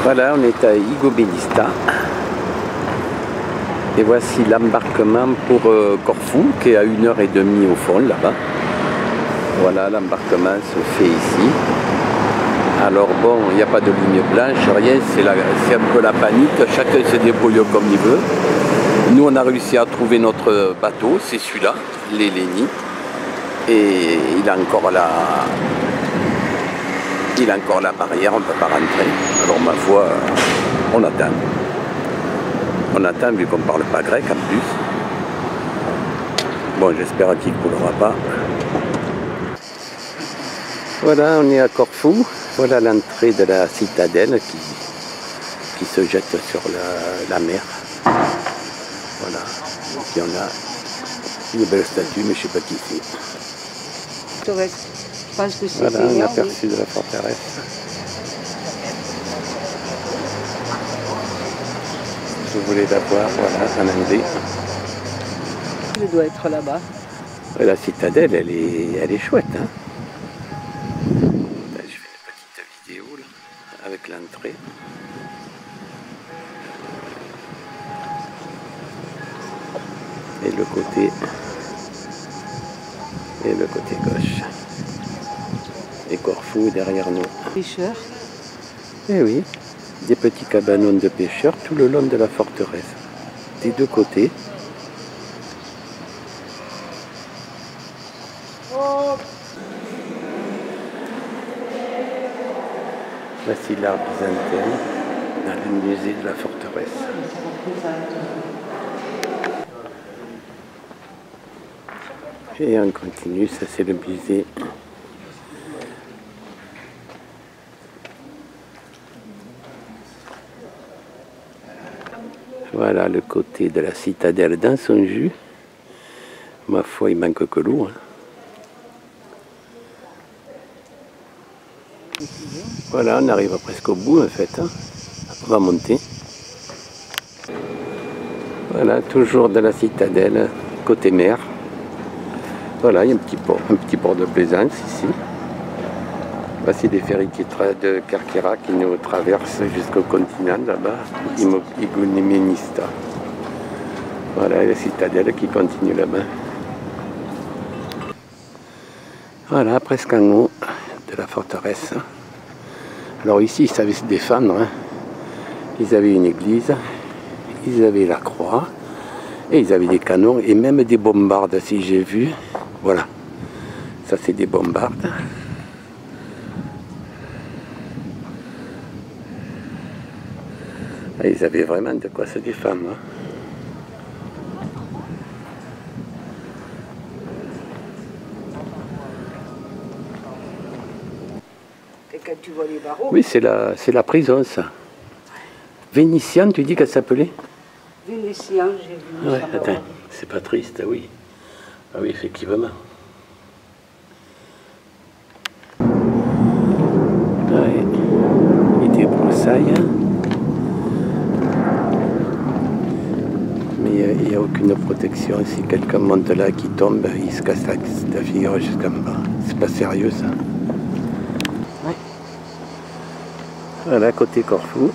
Voilà, on est à Igoumenitsa. Et voici l'embarquement pour Corfou, qui est à 1h30 au fond, là-bas. Voilà, l'embarquement se fait ici. Alors bon, il n'y a pas de ligne blanche, rien, c'est un peu la panique, chacun se débrouille comme il veut. Nous, on a réussi à trouver notre bateau, c'est celui-là, l'Eleni. Et il a encore la barrière, on ne peut pas rentrer. Alors ma foi, on attend. On attend vu qu'on ne parle pas grec en plus. Bon, j'espère qu'il ne coulera pas. Voilà, on est à Corfou. Voilà l'entrée de la citadelle qui se jette sur la mer. Voilà. Et puis on a une belle statue, mais je ne sais pas qui c'est. Je pense que c'est voilà, un aperçu de la forteresse. Si vous voulez la voir, voilà, en anglais. Je dois être là-bas. La citadelle, elle est chouette. Hein. Je fais une petite vidéo là, avec l'entrée. Et le côté gauche. Et Corfou derrière nous. Pêcheurs. Eh oui, des petits cabanons de pêcheurs tout le long de la forteresse. Des deux côtés. Voici l'art byzantin dans le musée de la forteresse. Et on continue, ça c'est le musée. Voilà le côté de la citadelle dans son jus. Ma foi, il manque que l'eau. Hein. Voilà, on arrive presque au bout en fait. Hein. On va monter. Voilà, toujours de la citadelle, côté mer. Voilà, il y a un petit port de plaisance ici. Voici des ferries de Kerkyra qui nous traversent jusqu'au continent là-bas, Igoumenitsa. Voilà, la citadelle qui continue là-bas. Voilà, presque en haut de la forteresse. Alors ici, ils savaient se défendre. Hein. Ils avaient une église, ils avaient la croix, et ils avaient des canons, et même des bombardes, si j'ai vu. Voilà, ça c'est des bombardes. Et ils avaient vraiment de quoi se défendre. Hein. Et quand tu vois les barreaux. Oui, c'est la prison, ça. Vénitienne, tu dis qu'elle s'appelait? Vénitien, j'ai vu. Ouais, attends, c'est pas triste, oui. Ah oui, effectivement. Ouais. Il débroussaille. Mais il n'y a aucune protection. Si quelqu'un monte là qui tombe, il se casse la figure jusqu'en bas. C'est pas sérieux, ça. Ouais. Voilà, côté Corfou.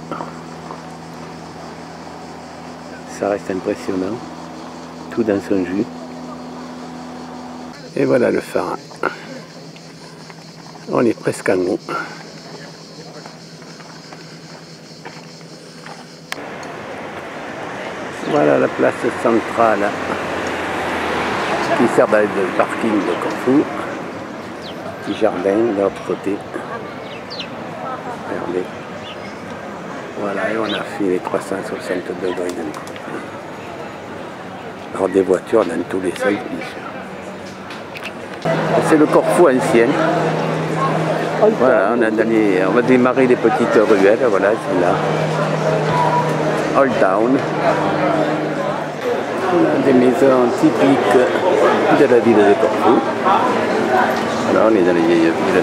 Ça reste impressionnant. Tout dans son jus. Et voilà le phare. On est presque en haut. Voilà la place centrale qui sert de parking de Corfou. Petit jardin de l'autre côté. Regardez. Voilà, et on a fait les 360 degrés d'un côté. Alors des voitures dans tous les sens, bien sûr. C'est le Corfou ancien. Voilà, on va démarrer les petites ruelles, voilà, c'est là. Old Town. On a des maisons typiques de la ville de Corfou. Voilà, on est dans les vieilles villes.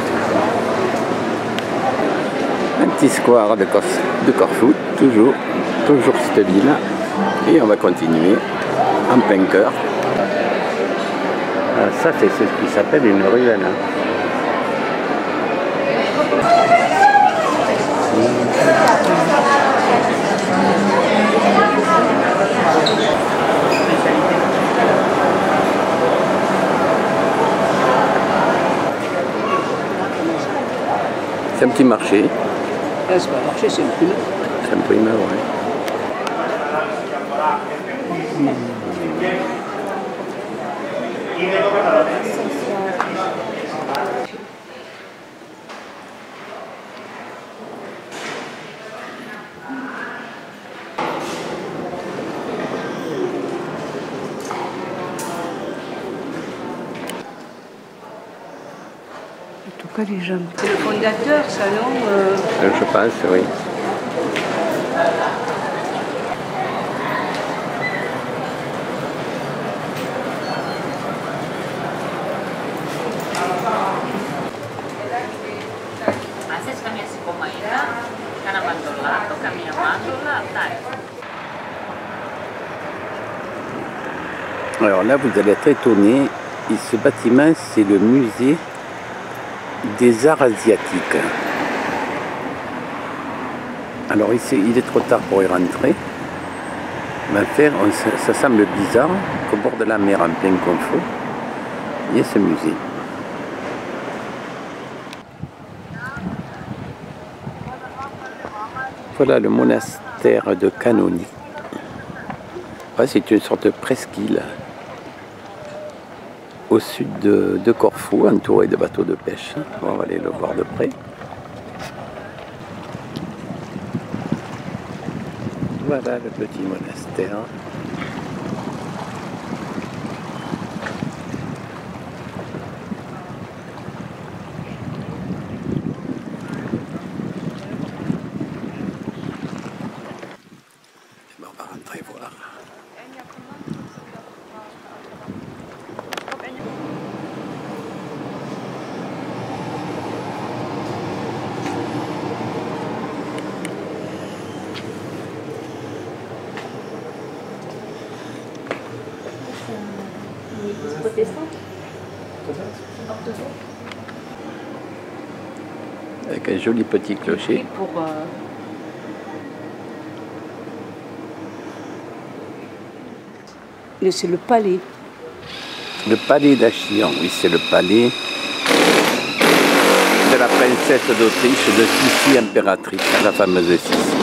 Un petit square de Corfou, toujours cette ville. Et on va continuer en plein cœur. Ça, c'est ce qui s'appelle une ruelle. Hein. C'est un petit marché. Ah, c'est pas un marché, c'est une primeur. C'est un primeur, oui. En tout cas, les gens. C'est le fondateur, ça, non Je pense, oui. Alors là, vous allez être étonné. Et ce bâtiment, c'est le musée des arts asiatiques. Alors ici, il est trop tard pour y rentrer. Mais enfin, ça semble bizarre qu'au bord de la mer, en plein confort, il y ait ce musée. Voilà le monastère de Kanoni. Ouais, c'est une sorte de presqu'île au sud de Corfou, entouré de bateaux de pêche. On va aller le voir de près. Voilà le petit monastère. On va rentrer voir. Avec un joli petit clocher. C'est le palais. Le palais d'Achillon, oui, c'est le palais de la princesse d'Autriche, de Sissi, impératrice, la fameuse Sissi.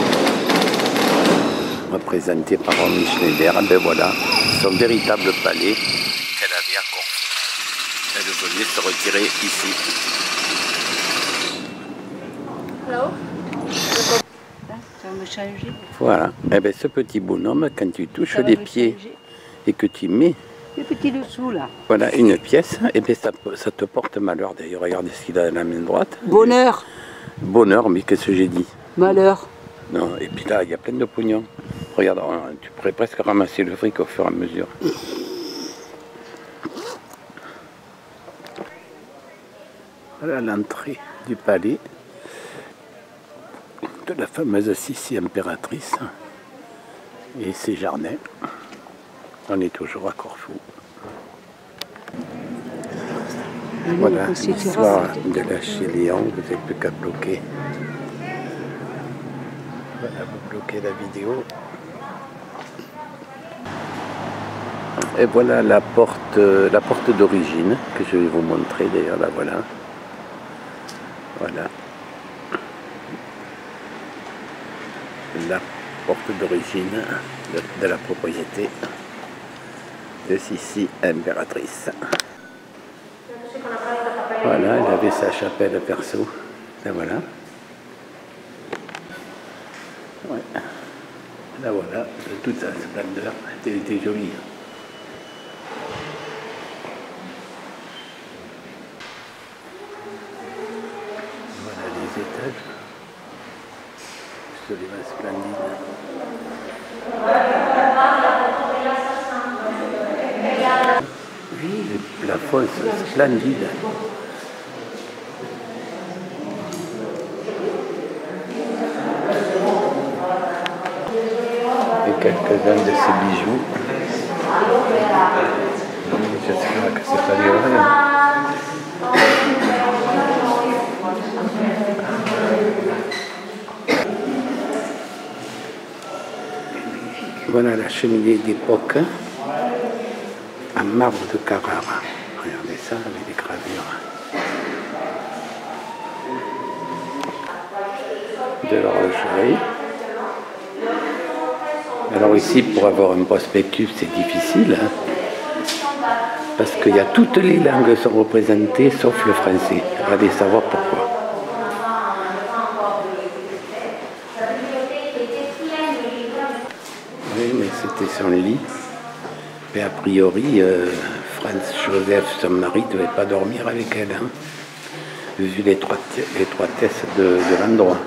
Représentée par Romy Schneider. Ben voilà, son véritable palais qu'elle avait à Corfou. Elle venait se retirer ici. Hello. Ça va me changer. Voilà, et ben ce petit bonhomme, quand tu touches les pieds et que tu mets le petit dessous là. Voilà, une pièce, et bien ça te porte malheur. D'ailleurs, regardez ce qu'il a dans la main droite. Bonheur. Bonheur, mais qu'est-ce que j'ai dit? Malheur. Non, et puis là, il y a plein de pognon. Regarde, tu pourrais presque ramasser le fric au fur et à mesure. Voilà l'entrée du palais de la fameuse Sissi impératrice et ses jardins. On est toujours à Corfou. Voilà l'histoire de l'Achillon, vous n'avez plus qu'à bloquer. Voilà, vous bloquez la vidéo. Et voilà la porte d'origine que je vais vous montrer. D'ailleurs, là voilà. Voilà. La porte d'origine de la propriété de Sissi impératrice. Voilà, elle avait sa chapelle perso. Et voilà. Ouais. Là voilà, de toute sa splendeur. Elle était jolie. Voilà les étages. Absolument splendide. Oui, les plafonds sont splendides. Et quelques-uns de ces bijoux. J'espère que c'est pas du rien. Voilà la cheminée d'époque en marbre de Carrara. Regardez ça avec les gravures. de l'orangerie. Alors ici, pour avoir un prospectus, c'est difficile, hein, parce qu'il y a toutes les langues sont représentées, sauf le français. Allez savoir pourquoi. Oui, mais c'était son lit. Mais a priori, Franz Joseph, son mari, ne devait pas dormir avec elle, hein, vu l'étroitesse de l'endroit.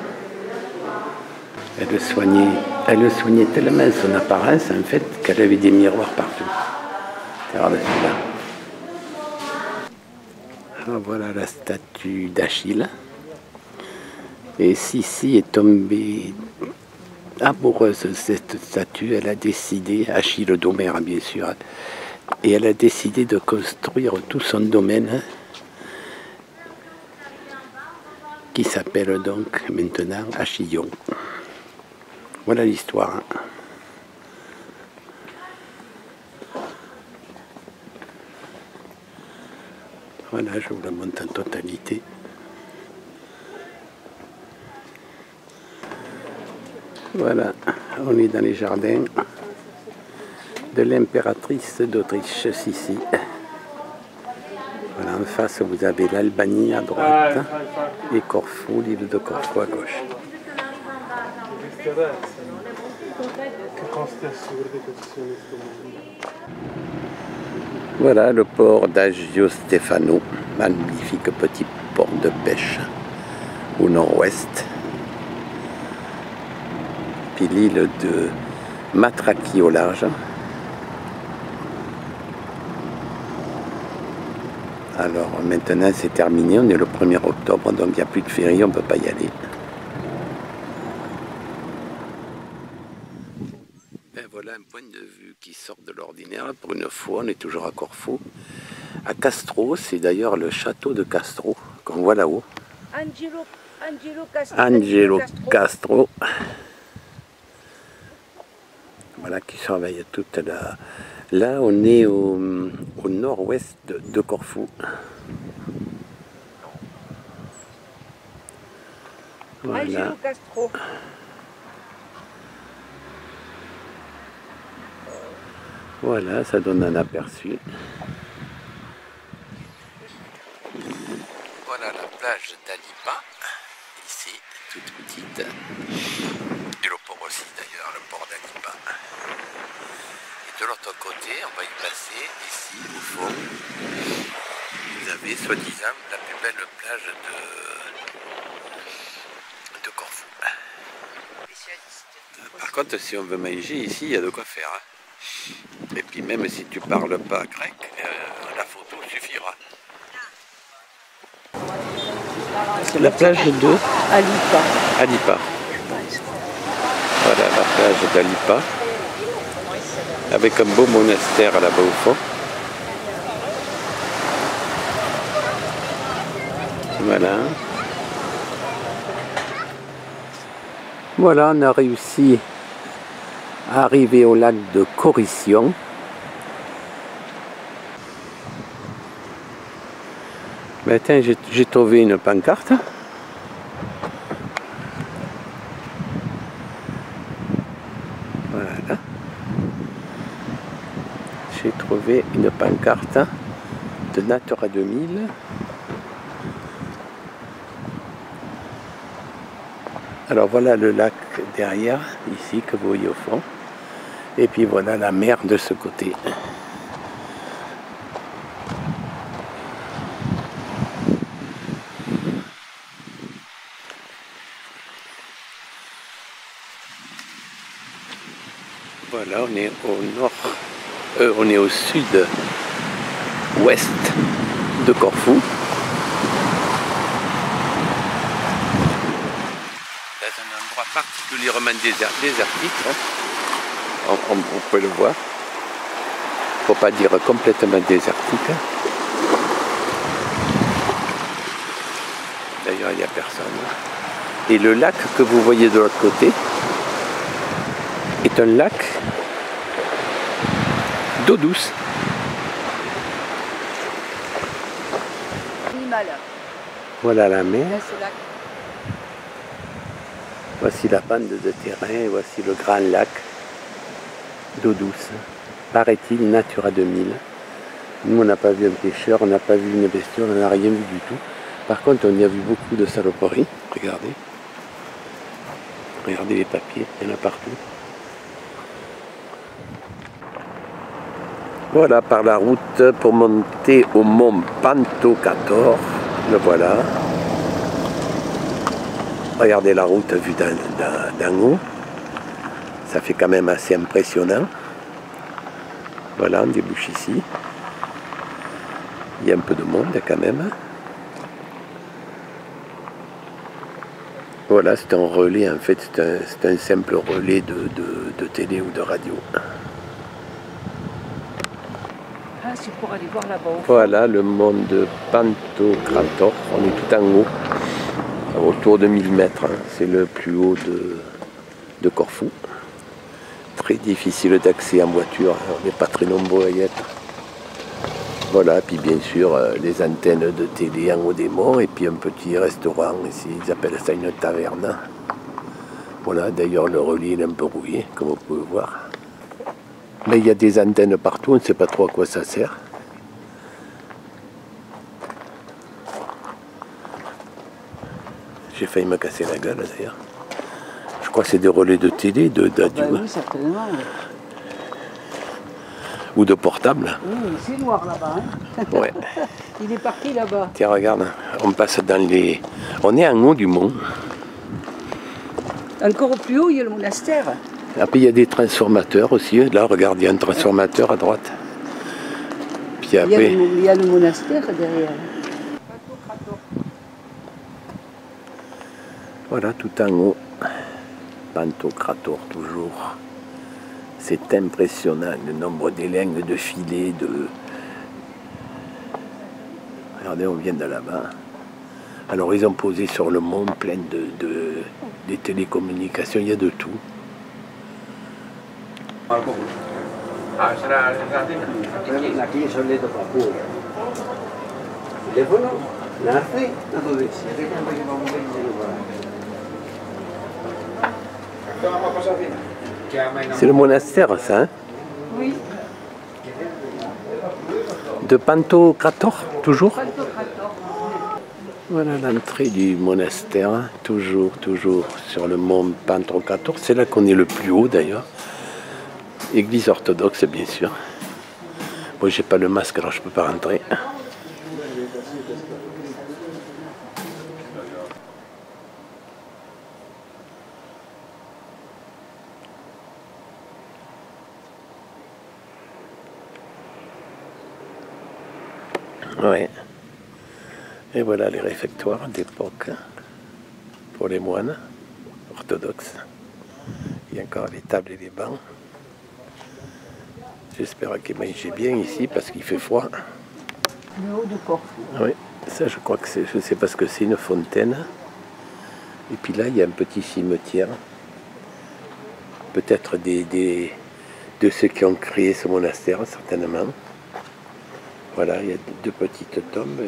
Elle le soignait tellement son apparence, en fait, qu'elle avait des miroirs partout. Regarde celui-là. Alors voilà la statue d'Achille. Et Sissi est tombée amoureuse de cette statue. Elle a décidé, Achille d'Homère bien sûr, et elle a décidé de construire tout son domaine, qui s'appelle donc maintenant Achillon. Voilà l'histoire. Hein. Voilà, je vous la montre en totalité. Voilà, on est dans les jardins de l'impératrice d'Autriche, Sissi. Voilà, en face, vous avez l'Albanie à droite et Corfou, l'île de Corfou à gauche. Voilà le port d'Agio Stefano, magnifique petit port de pêche au nord-ouest. Puis l'île de Matraki au large. Alors maintenant c'est terminé, on est le 1er octobre, donc il n'y a plus de ferry, on ne peut pas y aller. Et voilà un point de vue qui sort de l'ordinaire. Pour une fois, on est toujours à Corfou. À Castro, c'est d'ailleurs le château de Castro qu'on voit là-haut. Angelo Castro. Voilà, qui surveille toute la... Là, on est au nord-ouest de Corfou. Voilà. Voilà, ça donne un aperçu. Voilà la plage d'Alipa, ici, toute petite. Et le port aussi d'ailleurs, le port d'Alipa. Et de l'autre côté, on va y passer, ici, au fond. Vous avez, soi-disant, la plus belle plage de Corfou. Par contre, si on veut manger ici, il y a de quoi faire. Hein. Et puis même si tu parles pas grec, la photo suffira. C'est la plage de Alipa. Alipa. Voilà la plage d'Alipa. Avec un beau monastère là-bas au fond. Voilà. Voilà, on a réussi à arriver au lac de Corission. Ben, tiens, j'ai trouvé une pancarte. Voilà. J'ai trouvé une pancarte de Natura 2000. Alors voilà le lac derrière, ici, que vous voyez au fond. Et puis voilà la mer de ce côté. Voilà, on est au nord, on est au sud-ouest de Corfou. C'est un endroit particulièrement désertique, hein. On peut le voir. Faut pas dire complètement désertique. D'ailleurs, il n'y a personne. Et le lac que vous voyez de l'autre côté est un lac d'eau douce. Voilà la mer. Voici la bande de terrain, et voici le grand lac d'eau douce. Paraît-il, Natura 2000. Nous, on n'a pas vu un pêcheur, on n'a pas vu une bestiole, on n'a rien vu du tout. Par contre, on y a vu beaucoup de saloperies. Regardez. Regardez les papiers, il y en a partout. Voilà, par la route pour monter au mont Pantocrator. Le voilà. Regardez la route vue d'en haut. Ça fait quand même assez impressionnant. Voilà, on débouche ici. Il y a un peu de monde quand même. Voilà, c'est un relais, en fait, c'est un simple relais de télé ou de radio. Ah, c'est pour aller voir là-bas. Voilà le mont de Pantocrator. On est tout en haut, autour de 1000 mètres. Hein. C'est le plus haut de Corfou. Très difficile d'accès en voiture. On n'est pas très nombreux à y être. Voilà, puis bien sûr les antennes de télé en haut des monts et puis un petit restaurant ici, ils appellent ça une taverne. Voilà, d'ailleurs le relais est un peu rouillé, comme vous pouvez voir. Mais il y a des antennes partout, on ne sait pas trop à quoi ça sert. J'ai failli me casser la gueule d'ailleurs. Je crois que c'est des relais de télé, d'adieu. Oui, certainement. Oui. Ou de portable. Oui, c'est noir là-bas. Hein. Ouais. Il est parti là-bas. Tiens, regarde, on passe dans les... On est en haut du mont. Encore plus haut, il y a le monastère. Après, il y a des transformateurs aussi. Là, regarde, il y a un transformateur à droite. Puis après... Il y a le monastère derrière. Voilà, tout en haut. Pantocrator, toujours. C'est impressionnant, le nombre d'élingues, de filets, de... Regardez, on vient de là-bas. Alors, ils ont posé sur le mont plein des télécommunications, il y a de tout. C'est le monastère, ça, hein? Oui. De Pantocrator, toujours? Pantocrator. Voilà l'entrée du monastère, hein. Toujours sur le mont Pantocrator. C'est là qu'on est le plus haut, d'ailleurs. Église orthodoxe, bien sûr. Moi, j'ai pas le masque, alors je peux pas rentrer. Ouais. Et voilà les réfectoires d'époque pour les moines orthodoxes. Il y a encore les tables et les bancs. J'espère qu'ils mangent bien ici parce qu'il fait froid. Le haut de Corfou. Oui, ça je crois que c'est, je sais pas ce que c'est, une fontaine. Et puis là il y a un petit cimetière. Peut-être de ceux qui ont créé ce monastère, certainement. Voilà, il y a deux petites tombes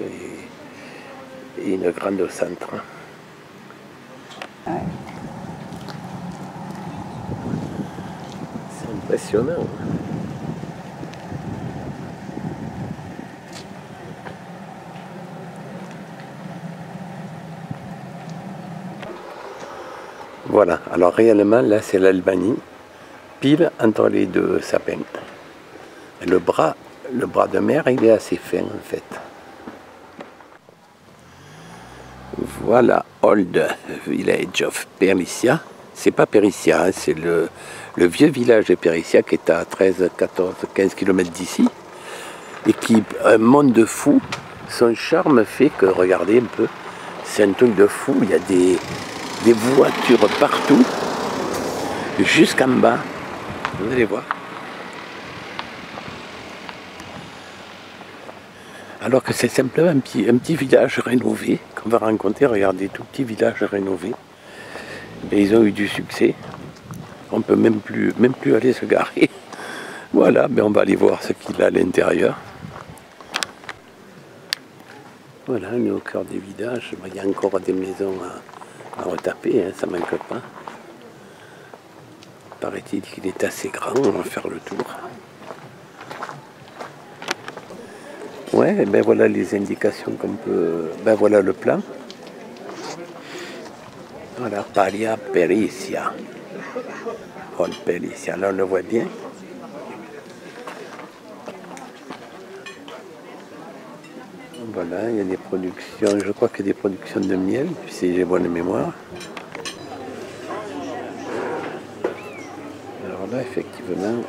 et une grande au centre. Ouais. C'est impressionnant. Voilà, alors réellement là c'est l'Albanie, pile entre les deux sapins. Et le bras de mer il est assez fin en fait. Voilà, Old Village of Perlicia. C'est pas Perlicia, hein, c'est le vieux village de Perlicia qui est à 13, 14, 15 km d'ici. Et qui, un monde de fou, son charme fait que, regardez un peu, c'est un truc de fou, il y a des voitures partout, jusqu'en bas, vous allez voir. Alors que c'est simplement un petit village rénové qu'on va rencontrer, regardez, tout petit village rénové. Et ils ont eu du succès, on peut même plus aller se garer. Voilà, mais on va aller voir ce qu'il a à l'intérieur. Voilà, on est au cœur des villages, il y a encore des maisons à retaper, hein, ça ne manque pas. Paraît-il qu'il est assez grand, on va faire le tour. Ouais, ben voilà les indications qu'on peut... Ben voilà le plan. Voilà, Paglia Perizia. Hall Perizia, là on le voit bien. Voilà, il y a des productions, je crois qu'il y a des productions de miel, si j'ai bonne mémoire. Alors là, effectivement,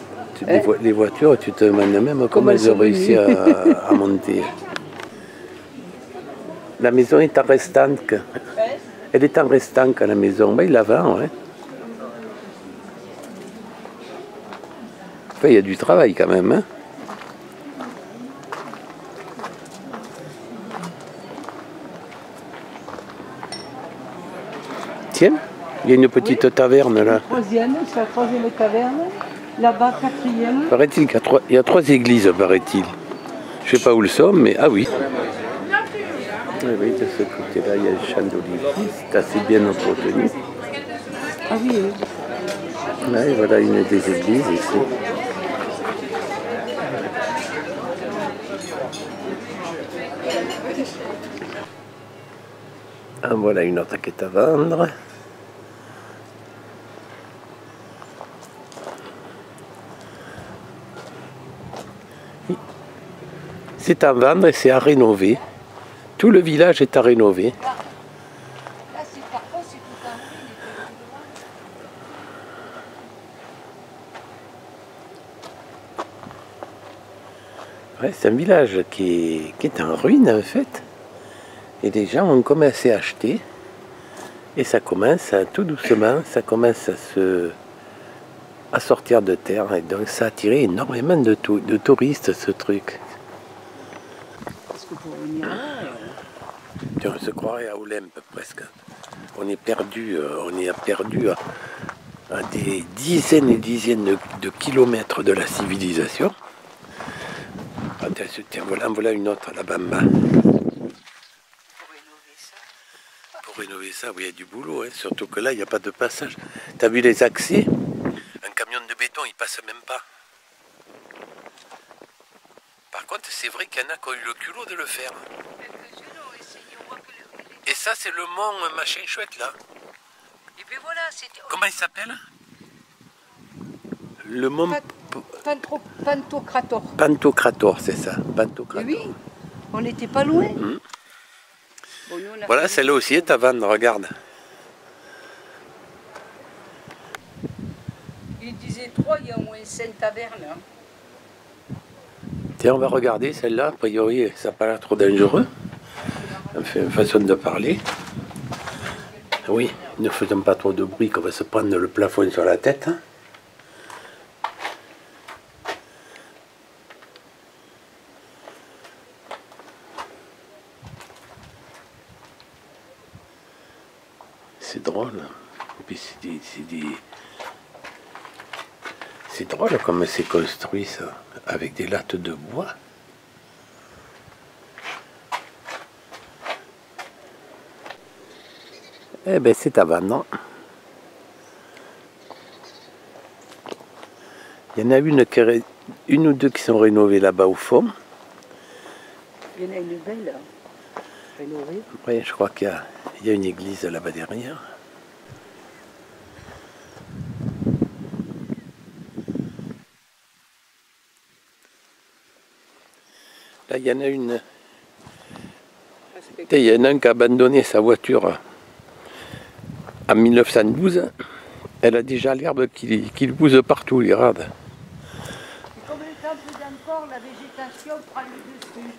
les voitures, tu te demandes même comment elles ont réussi à monter. La maison est en restanque. Elle est en restanque, la maison. Ben, il la vend, ouais. Enfin, il y a du travail quand même, hein. Tiens, il y a une petite taverne là. Troisième, c'est la troisième taverne. Là-bas, quatrième. Paraît-il qu'il y a trois églises, paraît-il. Je ne sais pas où elles sont, mais ah oui. Oui, de ce côté-là, il y a le champ d'olivier, c'est assez bien entretenu. Ah oui, oui. Là, et voilà une des églises ici. Ah, voilà une autre qui est à vendre. C'est à vendre et c'est à rénover. Tout le village est à rénover. Là, c'est parfois, c'est tout un Ouais, c'est un village qui est en ruine en fait. Et les gens ont commencé à acheter. Et ça commence tout doucement, ça commence à sortir de terre. Et donc ça a attiré énormément de touristes ce truc. Parce que pour venir là, On se croirait à Olympe presque. On est perdu à des dizaines et dizaines de kilomètres de la civilisation. Tiens, voilà une autre, la Bamba. Pour rénover ça, oui, il y a du boulot, hein. Surtout que là, il n'y a pas de passage. Tu as vu les accès? Un camion de béton, il passe même pas. Par contre, c'est vrai qu'il y en a qui ont eu le culot de le faire. Et ça, c'est le mont machin chouette, là. et puis voilà, c'était... Comment il s'appelle? Le mont Pantocrator. Pantocrator, c'est ça. Pantocrator. Oui, on n'était pas loin. Bon, nous, voilà, celle-là aussi est à vendre, regarde. Il disait 3, il y a au moins 5 tavernes. Hein. Tiens, on va regarder celle-là. A priori, ça n'a pas l'air trop dangereux. Enfin, une façon de parler. Oui, ne faisons pas trop de bruit qu'on va se prendre le plafond sur la tête. Hein. C'est drôle. Et puis c'est drôle comme c'est construit ça, avec des lattes de bois. Eh ben c'est à vendre, non? Il y en a une ou deux qui sont rénovées là-bas au fond. Il y en a une belle rénovée. Oui, je crois qu'il y a une église là-bas derrière. Là, il y en a une. Il y en a un qui a abandonné sa voiture en 1912. Elle a déjà l'herbe qui pousse partout, les rades. Comme le temps peu d'encore, la végétation prend le dessus.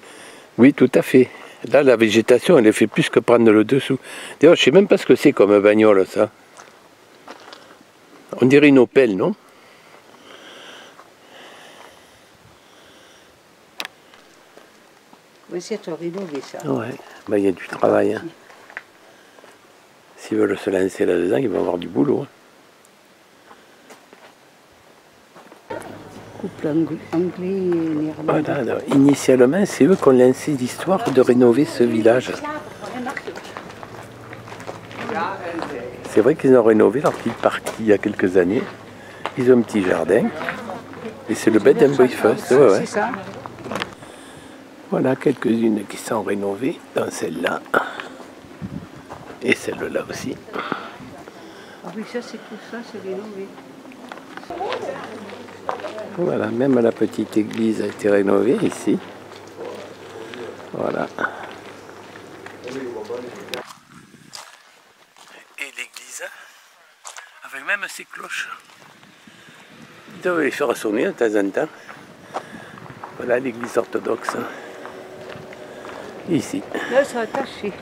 Oui, tout à fait. Là, la végétation, elle fait plus que prendre le dessous. D'ailleurs, je ne sais même pas ce que c'est comme bagnole, ça. On dirait une Opel, non? Oui, c'est à rénover ça. Ouais, ben, il y a du travail. Hein. S'ils veulent se lancer là-dedans, ils vont avoir du boulot. Hein. Couple anglais et néerlandais. Voilà, initialement, c'est eux qui ont lancé l'histoire de rénover ce village. C'est vrai qu'ils ont rénové leur petite partie il y a quelques années. Ils ont un petit jardin. Et c'est le Bed and Breakfast. Ouais, ouais. C'est ça. Voilà quelques-unes qui sont rénovées, dans celle-là. Et celle-là aussi. Ah oui, ça c'est tout ça, c'est rénové. Voilà, même la petite église a été rénovée ici. Voilà. Et l'église, avec même ses cloches. Ils doivent les faire sonner de temps en temps. Voilà l'église orthodoxe. Ici. Là, c'est attaché.